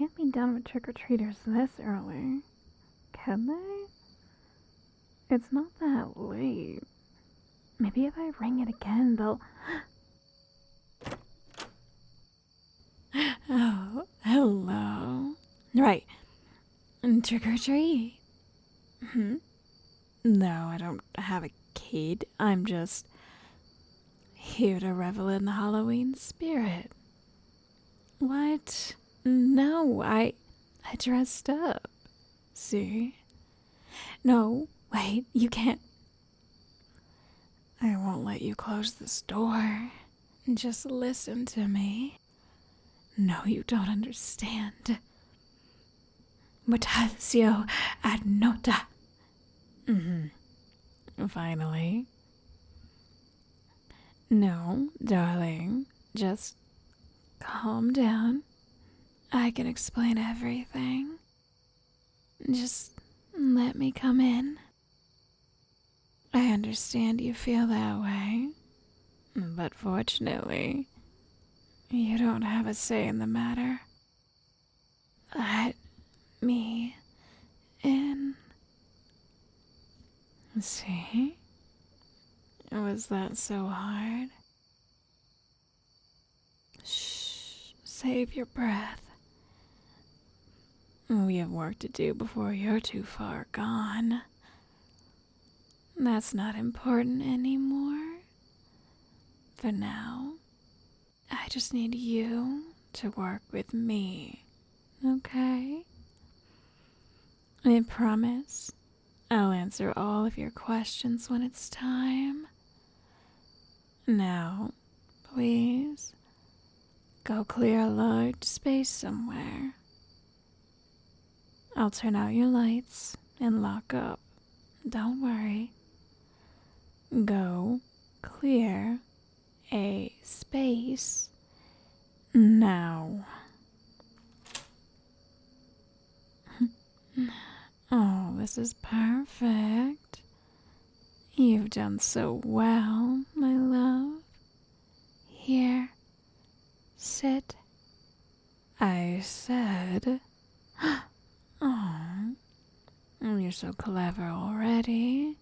can't be done with trick-or-treaters this early, can they? It's not that late. Maybe if I ring it again, they'll... Oh, hello. Right. Trick or treat. No, I don't have a kid. I'm just here to revel in the Halloween spirit. What? No, I dressed up. See? No, wait, you can't. I won't let you close this door. Just listen to me. No, you don't understand. Mutatio ad nota. Finally. No, darling, just calm down. I can explain everything. Just let me come in. I understand you feel that way, but fortunately, you don't have a say in the matter. Let me in. See? Was that so hard? Shh, save your breath. We have work to do before you're too far gone. That's not important anymore. For now, I just need you to work with me, okay? I promise I'll answer all of your questions when it's time. Now, please, go clear a large space somewhere. I'll turn out your lights and lock up. Don't worry. Go clear a space now. Oh, this is perfect. You've done so well, my love. Here, sit. I said. Oh, you're so clever already.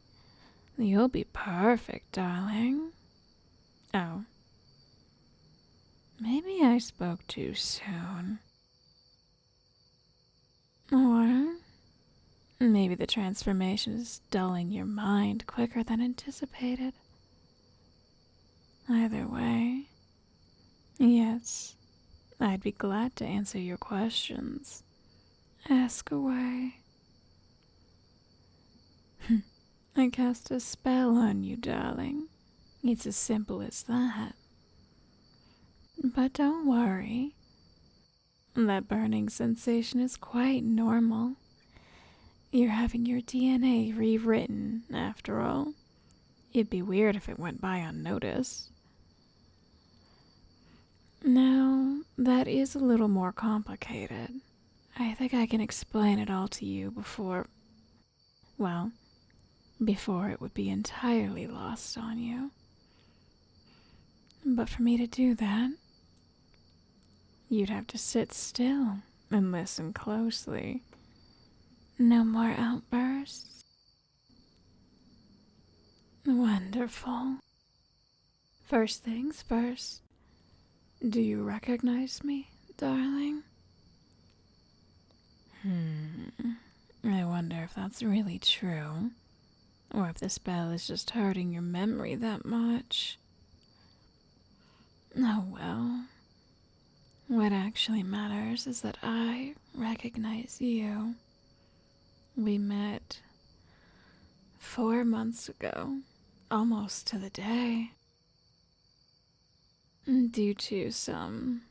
You'll be perfect, darling. Oh, maybe I spoke too soon. Or maybe the transformation is dulling your mind quicker than anticipated. Either way, yes, I'd be glad to answer your questions. Ask away. I cast a spell on you, darling. It's as simple as that. But don't worry. That burning sensation is quite normal. You're having your DNA rewritten, after all. It'd be weird if it went by unnoticed. Now, that is a little more complicated. I think I can explain it all to you before it would be entirely lost on you. But for me to do that, you'd have to sit still and listen closely. No more outbursts? Wonderful. First things first. Do you recognize me, darling? I wonder if that's really true, or if the spell is just hurting your memory that much. Oh well. What actually matters is that I recognize you. We met 4 months ago, almost to the day. Due to some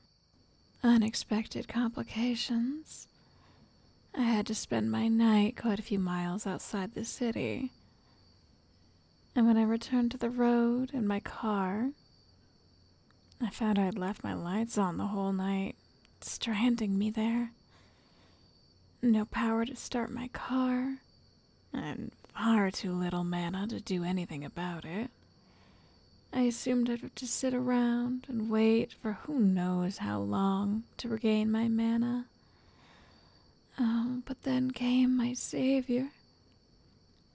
unexpected complications, I had to spend my night quite a few miles outside the city. And when I returned to the road in my car, I found I had left my lights on the whole night, stranding me there. No power to start my car, and far too little mana to do anything about it. I assumed I'd have to sit around and wait for who knows how long to regain my mana. Oh, but then came my savior.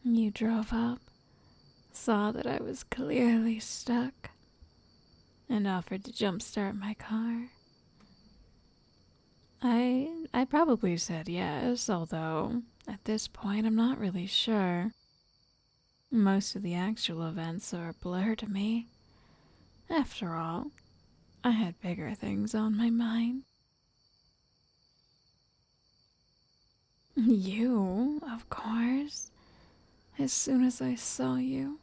You drove up, saw that I was clearly stuck, and offered to jumpstart my car. I probably said yes, although at this point I'm not really sure. Most of the actual events are a blur to me. After all, I had bigger things on my mind. You, of course. As soon as I saw you,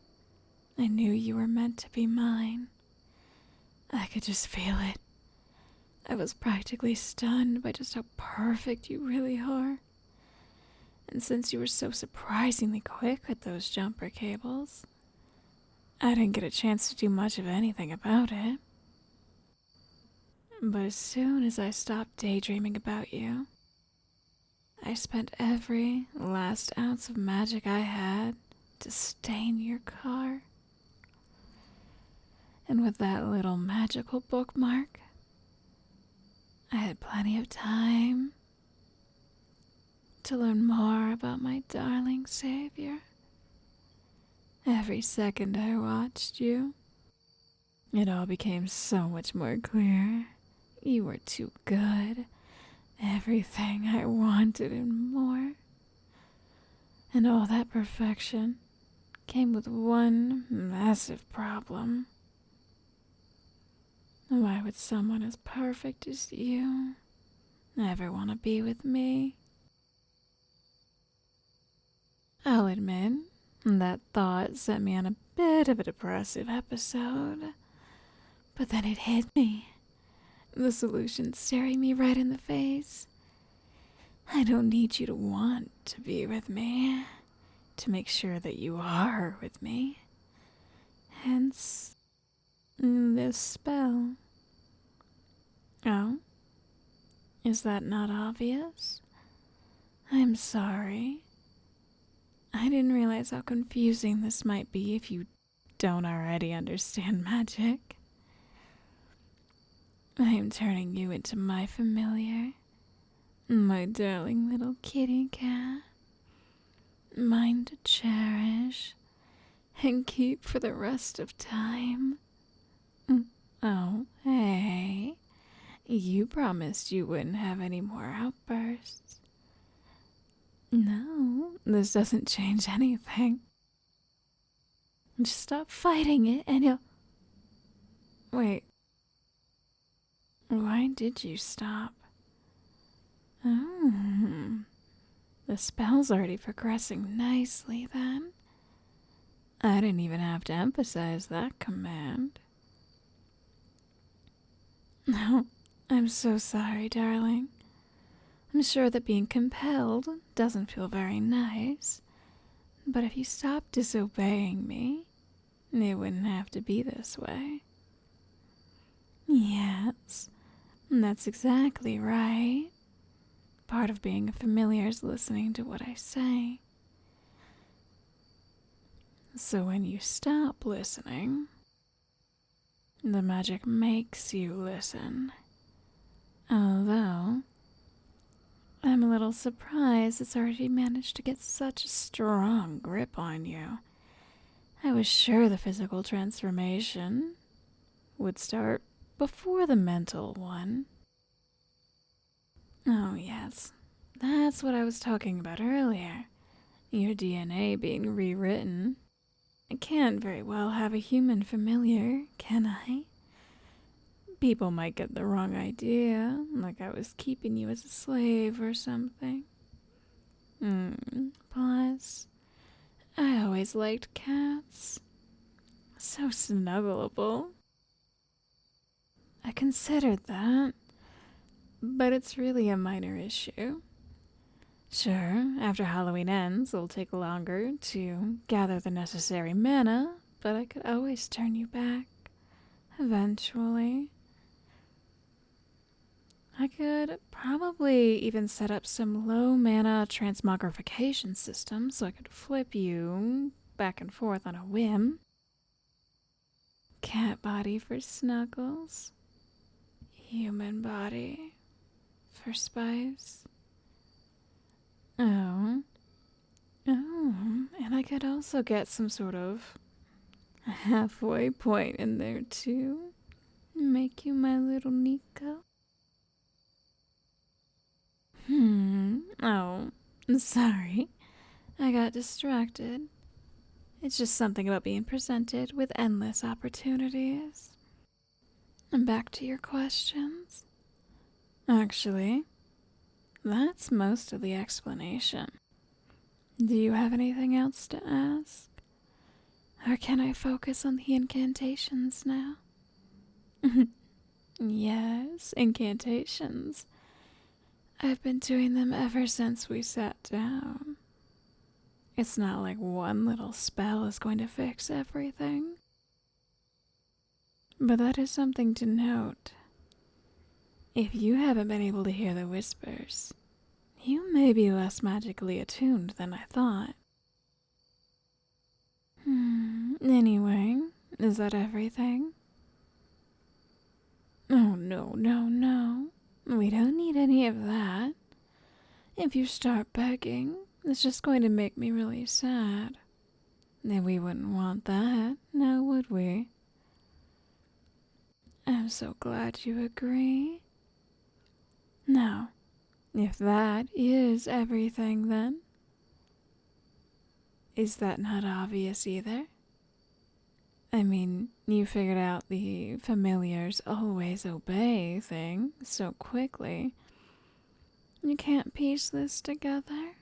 I knew you were meant to be mine. I could just feel it. I was practically stunned by just how perfect you really are. And since you were so surprisingly quick with those jumper cables, I didn't get a chance to do much of anything about it. But as soon as I stopped daydreaming about you, I spent every last ounce of magic I had to stain your car. And with that little magical bookmark, I had plenty of time to learn more about my darling savior. Every second I watched you, it all became so much more clear. You were too good. Everything I wanted and more. And all that perfection came with one massive problem. Why would someone as perfect as you ever want to be with me? I'll admit, that thought set me on a bit of a depressive episode. But then it hit me. The solution staring me right in the face. I don't need you to want to be with me to make sure that you are with me. Hence, this spell. Oh? Is that not obvious? I'm sorry. I didn't realize how confusing this might be if you don't already understand magic. I am turning you into my familiar, my darling little kitty cat, mine to cherish and keep for the rest of time. Oh, hey, you promised you wouldn't have any more outbursts. No, this doesn't change anything. Just stop fighting it and you'll... Wait. Why did you stop? Oh, the spell's already progressing nicely then. I didn't even have to emphasize that command. No, I'm so sorry, darling. I'm sure that being compelled doesn't feel very nice, but if you stopped disobeying me, it wouldn't have to be this way. Yes, that's exactly right. Part of being a familiar is listening to what I say. So when you stop listening, the magic makes you listen. Although, I'm a little surprised it's already managed to get such a strong grip on you. I was sure the physical transformation would start before the mental one. Oh yes, that's what I was talking about earlier. Your DNA being rewritten. I can't very well have a human familiar, can I? People might get the wrong idea, like I was keeping you as a slave or something. Plus, I always liked cats. So snuggleable. I considered that, but it's really a minor issue. Sure, after Halloween ends, it'll take longer to gather the necessary mana, but I could always turn you back. Eventually. I could probably even set up some low mana transmogrification system so I could flip you back and forth on a whim. Cat body for Snuggles. Human body for Spice. Oh. Oh, and I could also get some sort of halfway point in there too. Make you my little Nico. Oh, sorry. I got distracted. It's just something about being presented with endless opportunities. And back to your questions. Actually, that's most of the explanation. Do you have anything else to ask? Or can I focus on the incantations now? Yes, incantations. I've been doing them ever since we sat down. It's not like one little spell is going to fix everything. But that is something to note. If you haven't been able to hear the whispers, you may be less magically attuned than I thought. Anyway, is that everything? Oh, no. We don't need any of that. If you start begging, it's just going to make me really sad. And we wouldn't want that, now would we? I'm so glad you agree. Now, if that is everything then, is that not obvious either? I mean, you figured out the familiars always obey thing so quickly. You can't piece this together?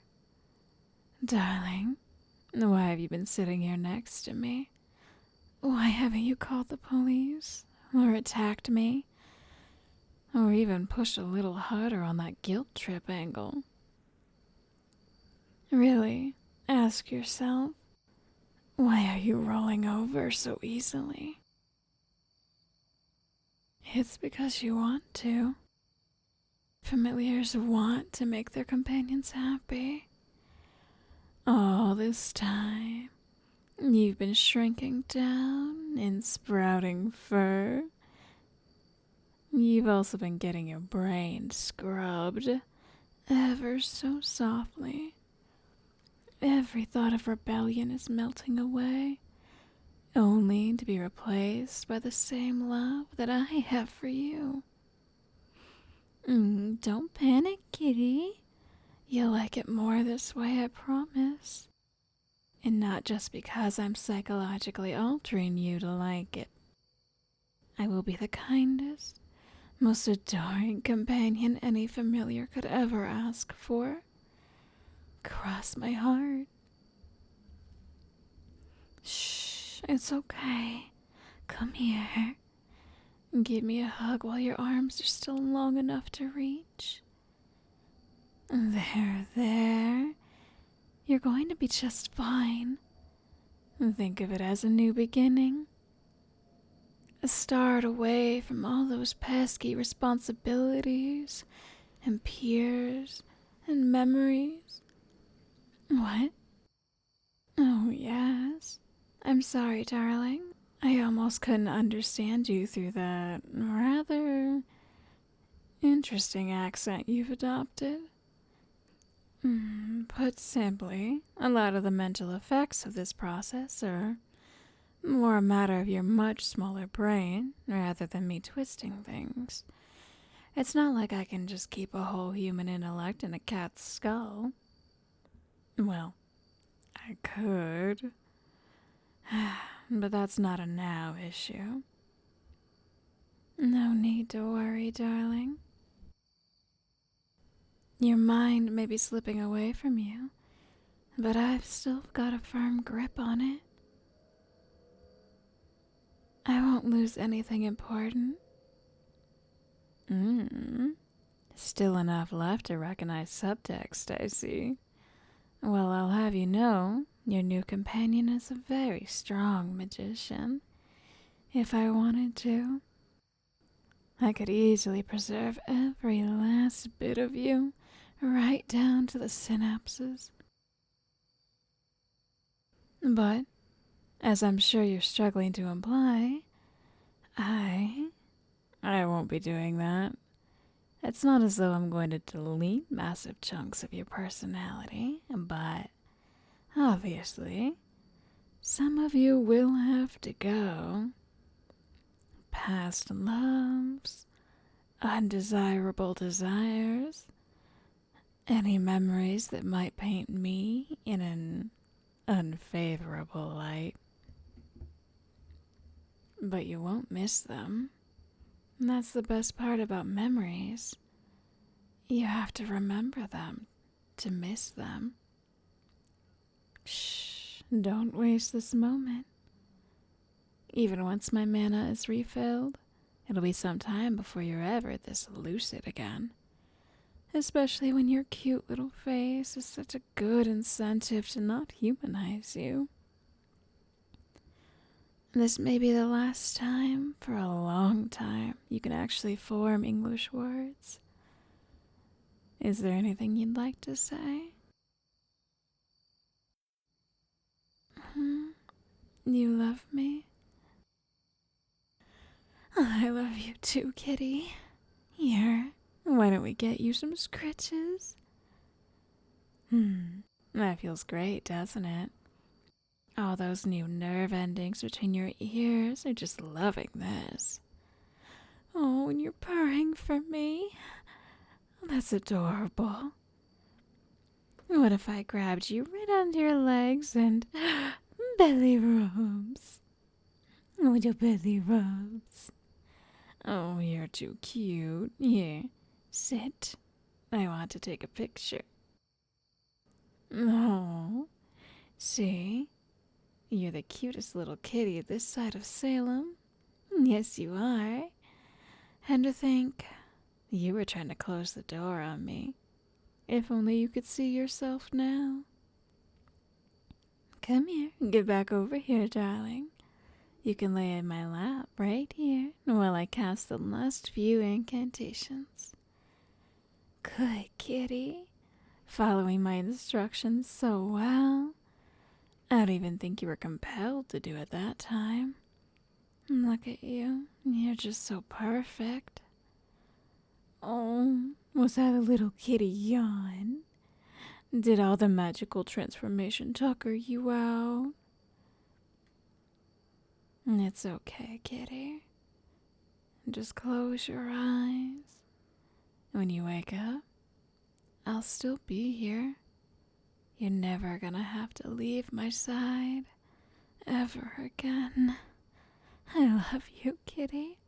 Darling, why have you been sitting here next to me? Why haven't you called the police? Or attacked me? Or even pushed a little harder on that guilt trip angle? Really, ask yourself, why are you rolling over so easily? It's because you want to. Familiars want to make their companions happy. All this time, you've been shrinking down and sprouting fur. You've also been getting your brain scrubbed ever so softly. Every thought of rebellion is melting away, only to be replaced by the same love that I have for you. Don't panic, kitty. You'll like it more this way, I promise. And not just because I'm psychologically altering you to like it. I will be the kindest, most adoring companion any familiar could ever ask for. Cross my heart. Shh, it's okay. Come here. Give me a hug while your arms are still long enough to reach. There. You're going to be just fine. Think of it as a new beginning. A start away from all those pesky responsibilities and peers and memories. What? Oh, yes. I'm sorry, darling. I almost couldn't understand you through that rather interesting accent you've adopted. Put simply, a lot of the mental effects of this process are more a matter of your much smaller brain rather than me twisting things. It's not like I can just keep a whole human intellect in a cat's skull. Well, I could. But that's not a now issue. No need to worry, darling. Your mind may be slipping away from you, but I've still got a firm grip on it. I won't lose anything important. Still enough left to recognize subtext, I see. Well, I'll have you know, your new companion is a very strong magician. If I wanted to, I could easily preserve every last bit of you, right down to the synapses. But, as I'm sure you're struggling to imply, I won't be doing that. It's not as though I'm going to delete massive chunks of your personality, but obviously, some of you will have to go. Past loves, undesirable desires, any memories that might paint me in an unfavorable light. But you won't miss them. And that's the best part about memories. You have to remember them to miss them. Shh, don't waste this moment. Even once my mana is refilled, it'll be some time before you're ever this lucid again. Especially when your cute little face is such a good incentive to not humanize you. This may be the last time for a long time you can actually form English words. Is there anything you'd like to say? You love me? I love you too, kitty. Here, why don't we get you some scritches? That feels great, doesn't it? All those new nerve endings between your ears are just loving this. Oh, and you're purring for me. That's adorable. What if I grabbed you right under your legs and belly rubs? With your belly rubs. Oh, you're too cute. Here, sit. I want to take a picture. Oh, see? You're the cutest little kitty this side of Salem. Yes, you are. And to think, you were trying to close the door on me. If only you could see yourself now. Come here, get back over here, darling. You can lay in my lap right here while I cast the last few incantations. Good kitty, following my instructions so well. I don't even think you were compelled to do it that time. Look at you, you're just so perfect. Oh, was that a little kitty yawn? Did all the magical transformation tucker you out? It's okay, kitty. Just close your eyes. When you wake up, I'll still be here. You're never gonna have to leave my side ever again. I love you, kitty.